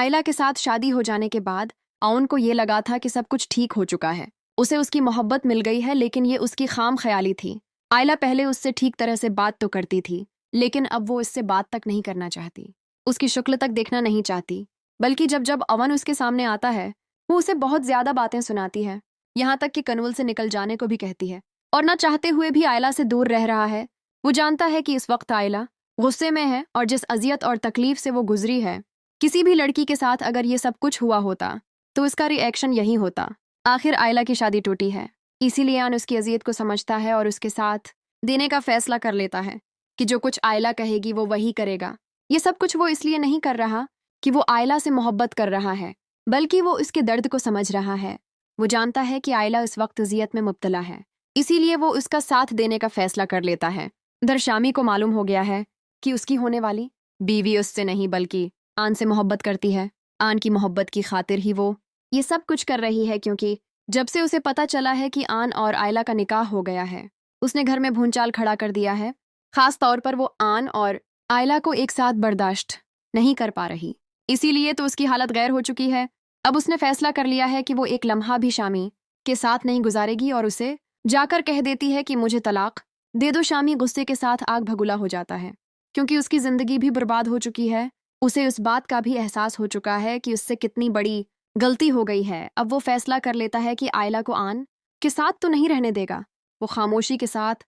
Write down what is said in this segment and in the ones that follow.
आयला के साथ शादी हो जाने के बाद आउन को ये लगा था कि सब कुछ ठीक हो चुका है, उसे उसकी मोहब्बत मिल गई है, लेकिन ये उसकी खाम ख्याली थी। आयला पहले उससे ठीक तरह से बात तो करती थी, लेकिन अब वो इससे बात तक नहीं करना चाहती, उसकी शक्ल तक देखना नहीं चाहती, बल्कि जब जब अवन उसके सामने आता है वो उसे बहुत ज्यादा बातें सुनाती है, यहाँ तक कि कनूल से निकल जाने को भी कहती है। और ना चाहते हुए भी आयला से दूर रह रहा है। वो जानता है कि इस वक्त आयला गुस्से में है और जिस अजियत और तकलीफ से वो गुजरी है, किसी भी लड़की के साथ अगर ये सब कुछ हुआ होता तो उसका रिएक्शन यही होता। आखिर आयला की शादी टूटी है, इसीलिए आन उसकी अजियत को समझता है और उसके साथ देने का फैसला कर लेता है कि जो कुछ आयला कहेगी वो वही करेगा। ये सब कुछ वो इसलिए नहीं कर रहा कि वो आयला से मोहब्बत कर रहा है, बल्कि वो उसके दर्द को समझ रहा है। वो जानता है कि आयला इस वक्त अजियत में मुब्तला है, इसीलिए वो उसका साथ देने का फैसला कर लेता है। उधर शामी को मालूम हो गया है कि उसकी होने वाली बीवी उससे नहीं बल्कि आन से मोहब्बत करती है। आन की मोहब्बत की खातिर ही वो ये सब कुछ कर रही है, क्योंकि जब से उसे पता चला है कि आन और आयला का निकाह हो गया है, उसने घर में भूंचाल खड़ा कर दिया है। खास तौर पर वो आन और आयला को एक साथ बर्दाश्त नहीं कर पा रही, इसीलिए तो उसकी हालत गैर हो चुकी है। अब उसने फैसला कर लिया है कि वो एक लम्हा भी शामी के साथ नहीं गुजारेगी और उसे जाकर कह देती है कि मुझे तलाक दे दो। शामी गुस्से के साथ आग भगुला हो जाता है, क्योंकि उसकी जिंदगी भी बर्बाद हो चुकी है। उसे उस बात का भी एहसास हो चुका है कि उससे कितनी बड़ी गलती हो गई है। अब वो फैसला कर लेता है कि आयला को आन के साथ तो नहीं रहने देगा। वो खामोशी के साथ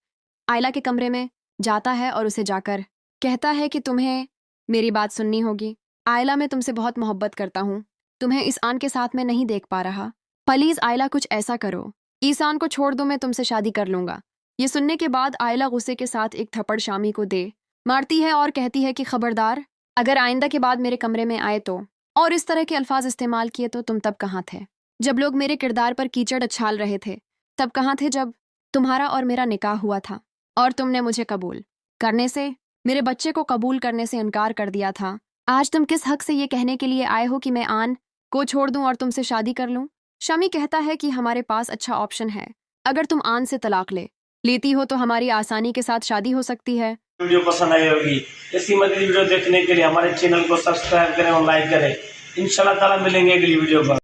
आयला के कमरे में जाता है और उसे जाकर कहता है कि तुम्हें मेरी बात सुननी होगी। आयला, मैं तुमसे बहुत मोहब्बत करता हूँ, तुम्हें इस आन के साथ मैं नहीं देख पा रहा। प्लीज आयला कुछ ऐसा करो, इस आन को छोड़ दो, मैं तुमसे शादी कर लूंगा। ये सुनने के बाद आयला गुस्से के साथ एक थप्पड़ शामी को दे मारती है और कहती है कि खबरदार, अगर आइंदा के बाद मेरे कमरे में आए तो और इस तरह के अल्फाज इस्तेमाल किए तो तुम तब कहाँ थे जब लोग मेरे किरदार पर कीचड़ उछाल रहे थे? तब कहाँ थे जब तुम्हारा और मेरा निकाह हुआ था और तुमने मुझे कबूल करने से, मेरे बच्चे को कबूल करने से इनकार कर दिया था? आज तुम किस हक से ये कहने के लिए आए हो कि मैं आन को छोड़ दूं और तुमसे शादी कर लूं? शमी कहता है कि हमारे पास अच्छा ऑप्शन है, अगर तुम आन से तलाक लेती हो तो हमारी आसानी के साथ शादी हो सकती है। वीडियो पसंद आई होगी, ऐसी मज़ीद वीडियो देखने के लिए हमारे चैनल को सब्सक्राइब करें और लाइक करें। इंशाल्लाह ताला मिलेंगे अगली वीडियो पर।